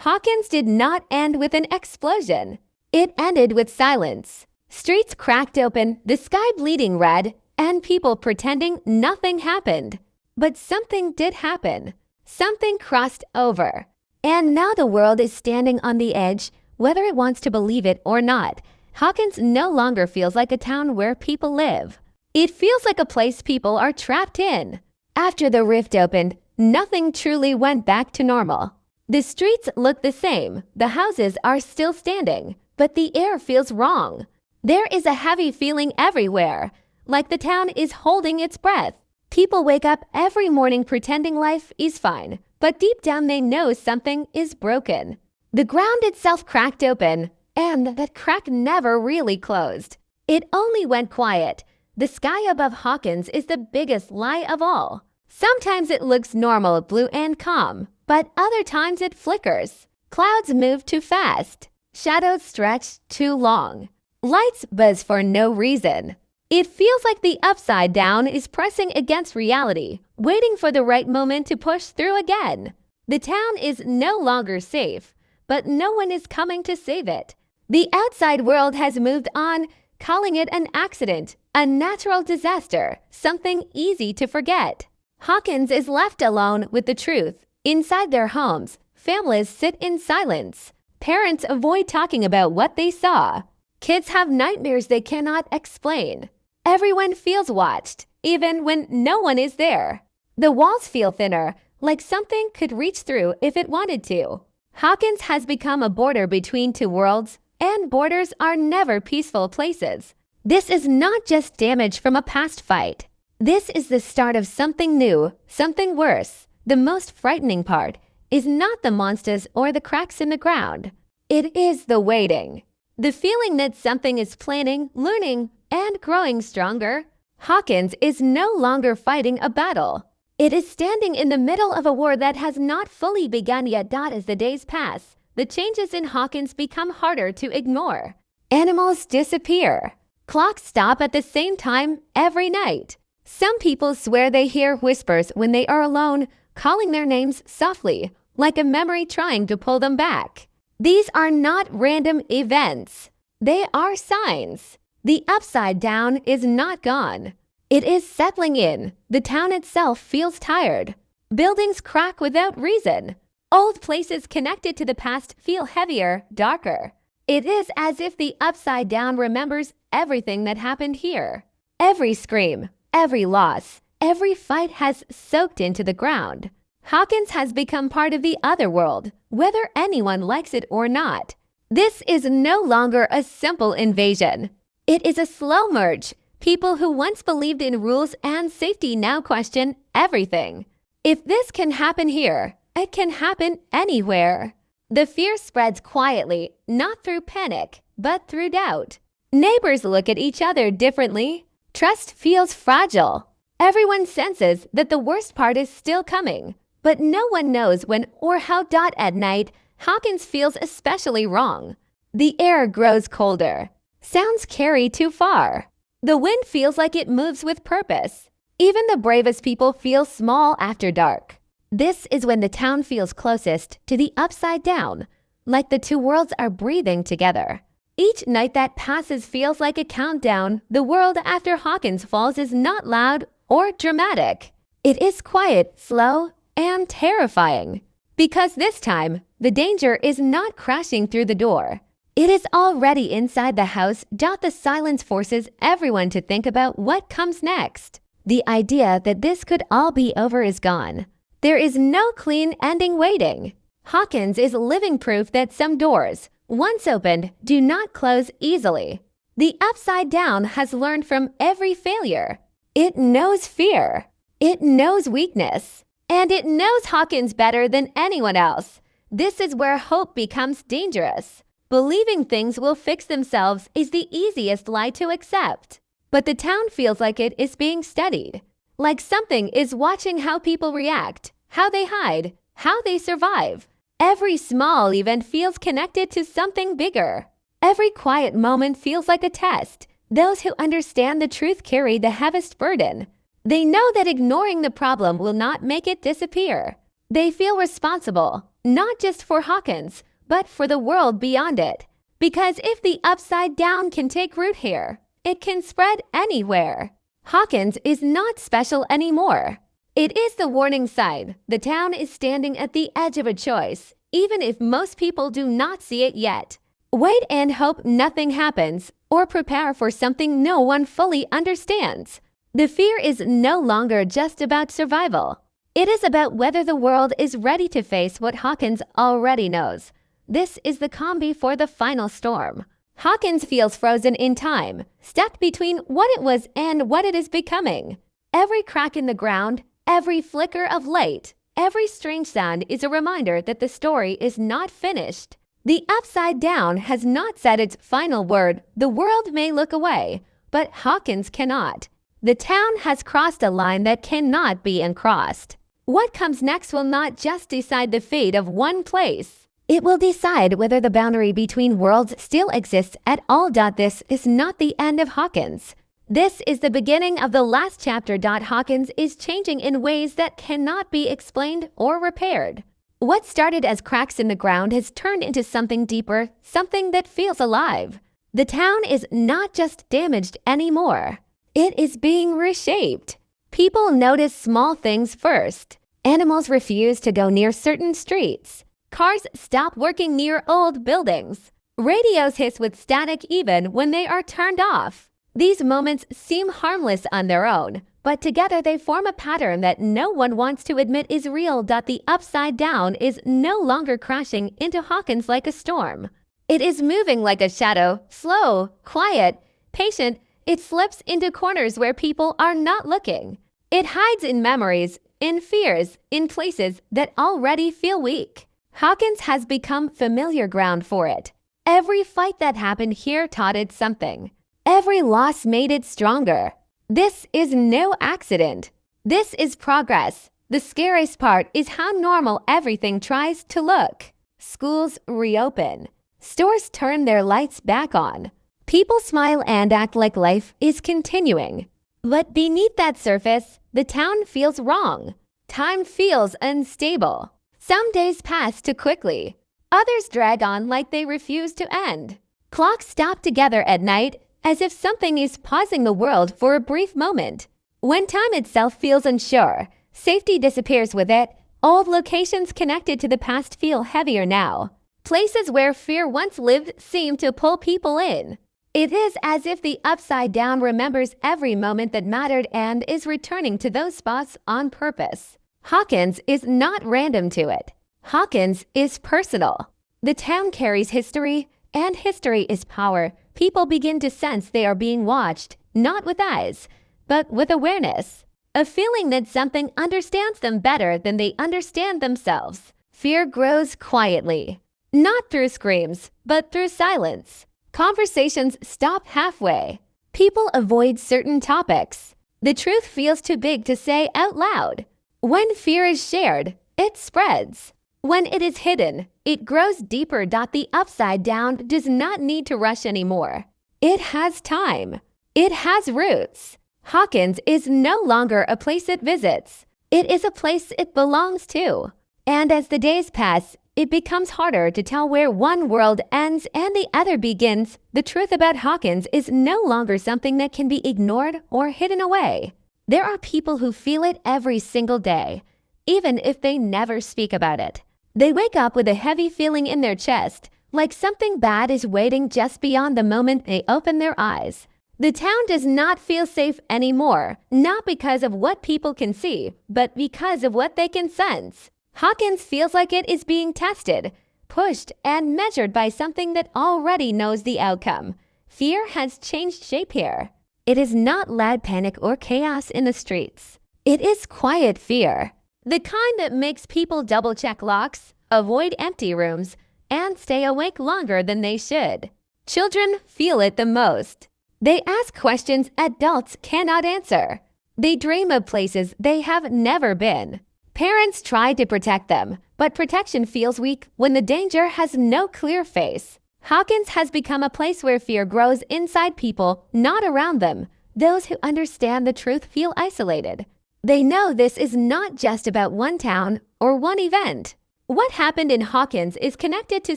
Hawkins did not end with an explosion. It ended with silence. Streets cracked open, the sky bleeding red, and people pretending nothing happened. But something did happen. Something crossed over. And now the world is standing on the edge, whether it wants to believe it or not. Hawkins no longer feels like a town where people live. It feels like a place people are trapped in. After the rift opened, nothing truly went back to normal. The streets look the same, the houses are still standing, but the air feels wrong. There is a heavy feeling everywhere, like the town is holding its breath. People wake up every morning pretending life is fine, but deep down they know something is broken. The ground itself cracked open, and that crack never really closed. It only went quiet. The sky above Hawkins is the biggest lie of all. Sometimes it looks normal, blue and calm, but other times it flickers. Clouds move too fast. Shadows stretch too long. Lights buzz for no reason. It feels like the upside down is pressing against reality, waiting for the right moment to push through again. The town is no longer safe, but no one is coming to save it. The outside world has moved on, calling it an accident, a natural disaster, something easy to forget. Hawkins is left alone with the truth. Inside their homes, families sit in silence. Parents avoid talking about what they saw. Kids have nightmares they cannot explain. Everyone feels watched, even when no one is there. The walls feel thinner, like something could reach through if it wanted to. Hawkins has become a border between two worlds, and borders are never peaceful places. This is not just damage from a past fight. This is the start of something new, something worse. The most frightening part is not the monsters or the cracks in the ground. It is the waiting. The feeling that something is planning, learning, and growing stronger. Hawkins is no longer fighting a battle. It is standing in the middle of a war that has not fully begun yet. As the days pass, the changes in Hawkins become harder to ignore. Animals disappear. Clocks stop at the same time every night. Some people swear they hear whispers when they are alone, calling their names softly, like a memory trying to pull them back. These are not random events. They are signs. The upside down is not gone. It is settling in. The town itself feels tired. Buildings crack without reason. Old places connected to the past feel heavier, darker. It is as if the upside down remembers everything that happened here. Every scream, every loss, every fight has soaked into the ground. Hawkins has become part of the other world, whether anyone likes it or not. This is no longer a simple invasion. It is a slow merge. People who once believed in rules and safety now question everything. If this can happen here, it can happen anywhere. The fear spreads quietly, not through panic, but through doubt. Neighbors look at each other differently. Trust feels fragile. Everyone senses that the worst part is still coming, but no one knows when or how. At night, Hawkins feels especially wrong. The air grows colder. Sounds carry too far. The wind feels like it moves with purpose. Even the bravest people feel small after dark. This is when the town feels closest to the upside down, like the two worlds are breathing together. Each night that passes feels like a countdown. The world after Hawkins falls is not loud or dramatic. It is quiet, slow, and terrifying. Because this time, the danger is not crashing through the door. It is already inside the house. The silence forces everyone to think about what comes next. The idea that this could all be over is gone. There is no clean ending waiting. Hawkins is living proof that some doors, once opened, do not close easily. The upside down has learned from every failure. It knows fear. It knows weakness. And it knows Hawkins better than anyone else. This is where hope becomes dangerous. Believing things will fix themselves is the easiest lie to accept. But the town feels like it is being studied. Like something is watching how people react, how they hide, how they survive. Every small event feels connected to something bigger. Every quiet moment feels like a test. Those who understand the truth carry the heaviest burden. They know that ignoring the problem will not make it disappear. They feel responsible, not just for Hawkins, but for the world beyond it. Because if the upside down can take root here, it can spread anywhere. Hawkins is not special anymore. It is the warning sign. The town is standing at the edge of a choice, even if most people do not see it yet. Wait and hope nothing happens, or prepare for something no one fully understands. The fear is no longer just about survival. It is about whether the world is ready to face what Hawkins already knows. This is the calm before the final storm. Hawkins feels frozen in time, stuck between what it was and what it is becoming. Every crack in the ground, every flicker of light, every strange sound is a reminder that the story is not finished. The upside down has not said its final word. The world may look away, but Hawkins cannot. The town has crossed a line that cannot be uncrossed. What comes next will not just decide the fate of one place. It will decide whether the boundary between worlds still exists at all. This is not the end of Hawkins. This is the beginning of the last chapter. Hawkins is changing in ways that cannot be explained or repaired. What started as cracks in the ground has turned into something deeper, something that feels alive. The town is not just damaged anymore. It is being reshaped. People notice small things first. Animals refuse to go near certain streets. Cars stop working near old buildings. Radios hiss with static even when they are turned off. These moments seem harmless on their own, but together they form a pattern that no one wants to admit is real. The upside down is no longer crashing into Hawkins like a storm. It is moving like a shadow, slow, quiet, patient. It slips into corners where people are not looking. It hides in memories, in fears, in places that already feel weak. Hawkins has become familiar ground for it. Every fight that happened here taught it something. Every loss made it stronger. This is no accident. This is progress. The scariest part is how normal everything tries to look. Schools reopen. Stores turn their lights back on. People smile and act like life is continuing. But beneath that surface, the town feels wrong. Time feels unstable. Some days pass too quickly. Others drag on like they refuse to end. Clocks stop together at night, as if something is pausing the world for a brief moment. When time itself feels unsure, safety disappears with it. Old locations connected to the past feel heavier now. Places where fear once lived seem to pull people in. It is as if the upside down remembers every moment that mattered and is returning to those spots on purpose. Hawkins is not random to it. Hawkins is personal. The town carries history, and history is power. People begin to sense they are being watched, not with eyes, but with awareness. A feeling that something understands them better than they understand themselves. Fear grows quietly, not through screams, but through silence. Conversations stop halfway. People avoid certain topics. The truth feels too big to say out loud. When fear is shared, it spreads. When it is hidden, it grows deeper. The upside down does not need to rush anymore. It has time. It has roots. Hawkins is no longer a place it visits. It is a place it belongs to. And as the days pass, it becomes harder to tell where one world ends and the other begins. The truth about Hawkins is no longer something that can be ignored or hidden away. There are people who feel it every single day, even if they never speak about it. They wake up with a heavy feeling in their chest, like something bad is waiting just beyond the moment they open their eyes. The town does not feel safe anymore, not because of what people can see, but because of what they can sense. Hawkins feels like it is being tested, pushed, and measured by something that already knows the outcome. Fear has changed shape here. It is not loud panic or chaos in the streets. It is quiet fear, the kind that makes people double-check locks, avoid empty rooms, and stay awake longer than they should. Children feel it the most. They ask questions adults cannot answer. They dream of places they have never been. Parents try to protect them, but protection feels weak when the danger has no clear face. Hawkins has become a place where fear grows inside people, not around them. Those who understand the truth feel isolated. They know this is not just about one town or one event. What happened in Hawkins is connected to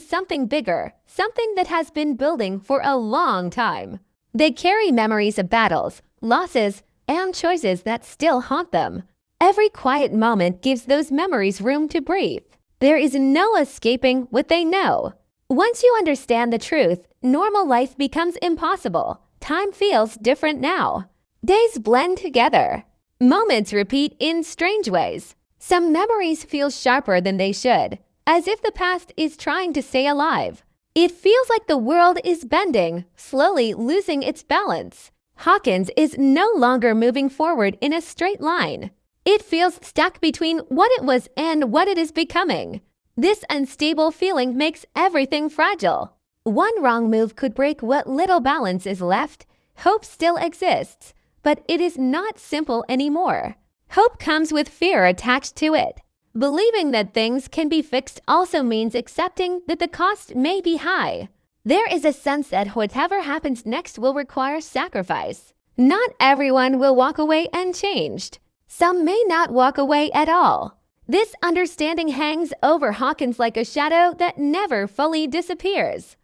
something bigger, something that has been building for a long time. They carry memories of battles, losses, and choices that still haunt them. Every quiet moment gives those memories room to breathe. There is no escaping what they know. Once you understand the truth, normal life becomes impossible. Time feels different now. Days blend together. Moments repeat in strange ways. Some memories feel sharper than they should, as if the past is trying to stay alive. It feels like the world is bending, slowly losing its balance. Hawkins is no longer moving forward in a straight line. It feels stuck between what it was and what it is becoming. This unstable feeling makes everything fragile. One wrong move could break what little balance is left. Hope still exists, but it is not simple anymore. Hope comes with fear attached to it. Believing that things can be fixed also means accepting that the cost may be high. There is a sense that whatever happens next will require sacrifice. Not everyone will walk away unchanged. Some may not walk away at all. This understanding hangs over Hawkins like a shadow that never fully disappears.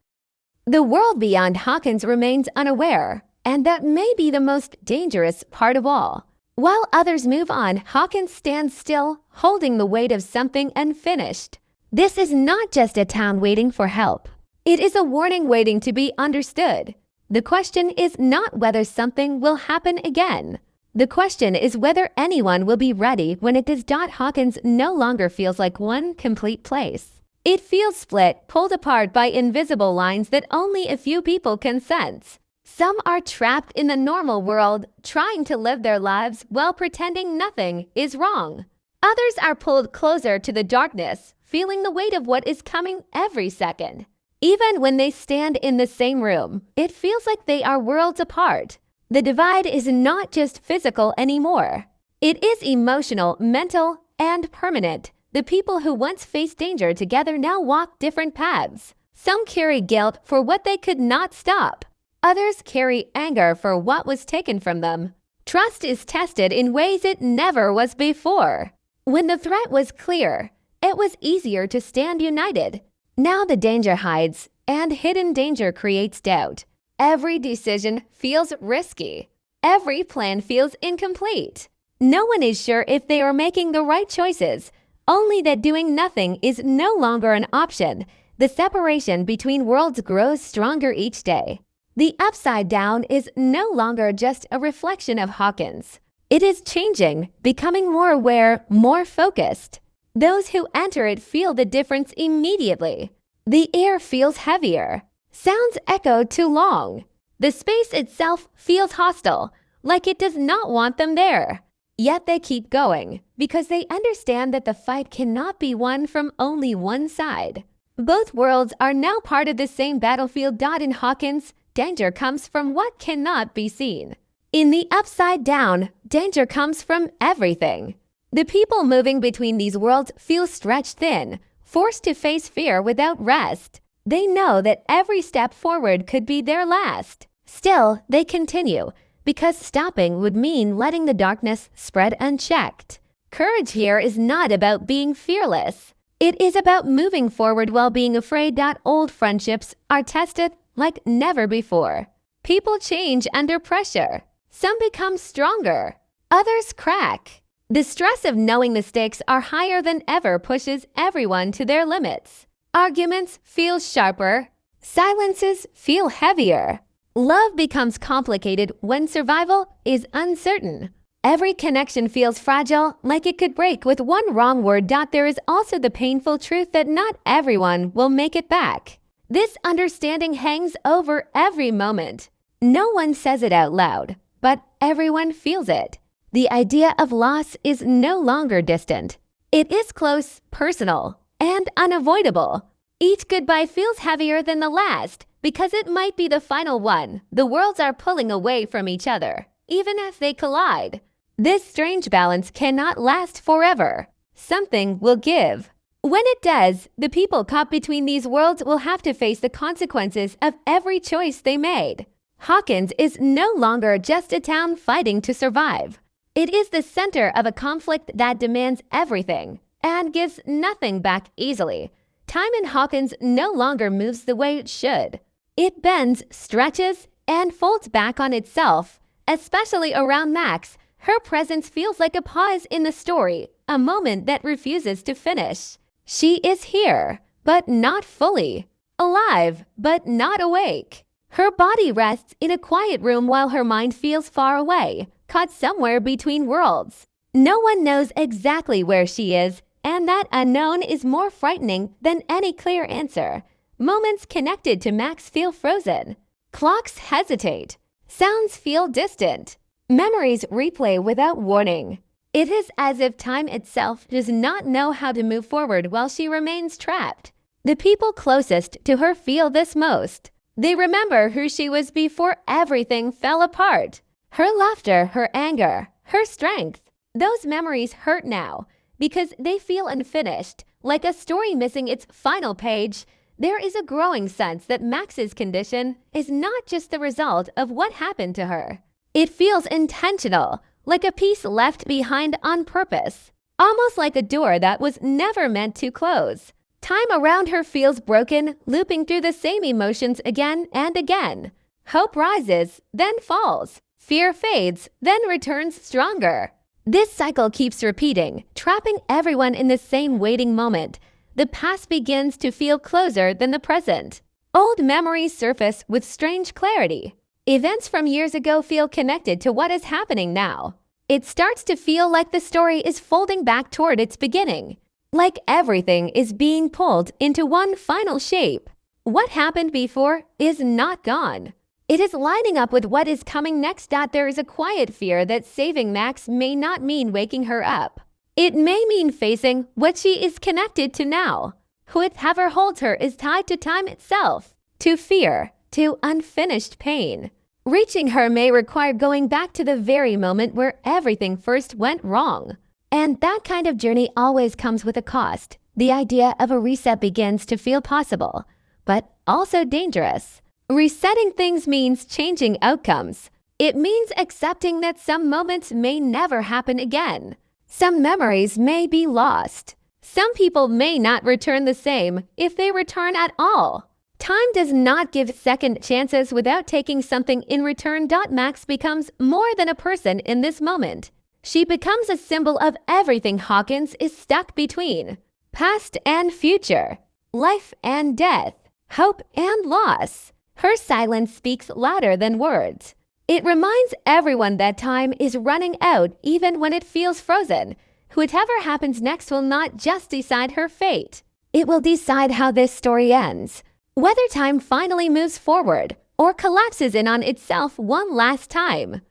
The world beyond Hawkins remains unaware, and that may be the most dangerous part of all. While others move on, Hawkins stands still, holding the weight of something unfinished. This is not just a town waiting for help. It is a warning waiting to be understood. The question is not whether something will happen again. The question is whether anyone will be ready when it does. Hawkins no longer feels like one complete place. It feels split, pulled apart by invisible lines that only a few people can sense. Some are trapped in the normal world, trying to live their lives while pretending nothing is wrong. Others are pulled closer to the darkness, feeling the weight of what is coming every second. Even when they stand in the same room, it feels like they are worlds apart. The divide is not just physical anymore. It is emotional, mental, and permanent. The people who once faced danger together now walk different paths. Some carry guilt for what they could not stop. Others carry anger for what was taken from them. Trust is tested in ways it never was before. When the threat was clear, it was easier to stand united. Now the danger hides, and hidden danger creates doubt. Every decision feels risky. Every plan feels incomplete. No one is sure if they are making the right choices, only that doing nothing is no longer an option. The separation between worlds grows stronger each day. The upside down is no longer just a reflection of Hawkins. It is changing, becoming more aware, more focused. Those who enter it feel the difference immediately. The air feels heavier. Sounds echo too long. The space itself feels hostile, like it does not want them there. Yet they keep going, because they understand that the fight cannot be won from only one side. Both worlds are now part of the same battlefield. In Hawkins, danger comes from what cannot be seen. In the upside down, danger comes from everything. The people moving between these worlds feel stretched thin, forced to face fear without rest. They know that every step forward could be their last. Still, they continue, because stopping would mean letting the darkness spread unchecked. Courage here is not about being fearless. It is about moving forward while being afraid. Old friendships are tested like never before. People change under pressure. Some become stronger. Others crack. The stress of knowing the stakes are higher than ever pushes everyone to their limits. Arguments feel sharper. Silences feel heavier. Love becomes complicated when survival is uncertain. Every connection feels fragile, like it could break with one wrong word. There is also the painful truth that not everyone will make it back. This understanding hangs over every moment. No one says it out loud, but everyone feels it. The idea of loss is no longer distant. It is close, personal, and unavoidable. Each goodbye feels heavier than the last because it might be the final one. The worlds are pulling away from each other, even as they collide. This strange balance cannot last forever. Something will give. When it does, the people caught between these worlds will have to face the consequences of every choice they made. Hawkins is no longer just a town fighting to survive. It is the center of a conflict that demands everything. and gives nothing back easily. Time in Hawkins no longer moves the way it should. It bends, stretches, and folds back on itself. Especially around Max, her presence feels like a pause in the story, a moment that refuses to finish. She is here, but not fully. Alive, but not awake. Her body rests in a quiet room while her mind feels far away, caught somewhere between worlds. No one knows exactly where she is, and that unknown is more frightening than any clear answer. Moments connected to Max feel frozen. Clocks hesitate. Sounds feel distant. Memories replay without warning. It is as if time itself does not know how to move forward while she remains trapped. The people closest to her feel this most. They remember who she was before everything fell apart. Her laughter, her anger, her strength. Those memories hurt now because they feel unfinished, like a story missing its final page. There is a growing sense that Max's condition is not just the result of what happened to her. It feels intentional, like a piece left behind on purpose, almost like a door that was never meant to close. Time around her feels broken, looping through the same emotions again and again. Hope rises, then falls. Fear fades, then returns stronger. This cycle keeps repeating, trapping everyone in the same waiting moment. The past begins to feel closer than the present. Old memories surface with strange clarity. Events from years ago feel connected to what is happening now. It starts to feel like the story is folding back toward its beginning. Like everything is being pulled into one final shape. What happened before is not gone. It is lining up with what is coming next. There is a quiet fear that saving Max may not mean waking her up. It may mean facing what she is connected to now. Whatever holds her is tied to time itself, to fear, to unfinished pain. Reaching her may require going back to the very moment where everything first went wrong. And that kind of journey always comes with a cost. The idea of a reset begins to feel possible, but also dangerous. Resetting things means changing outcomes. It means accepting that some moments may never happen again. Some memories may be lost. Some people may not return the same if they return at all. Time does not give second chances without taking something in return. Max becomes more than a person in this moment. She becomes a symbol of everything Hawkins is stuck between. Past and future. Life and death. Hope and loss. Her silence speaks louder than words. It reminds everyone that time is running out even when it feels frozen. Whatever happens next will not just decide her fate. It will decide how this story ends. Whether time finally moves forward or collapses in on itself one last time.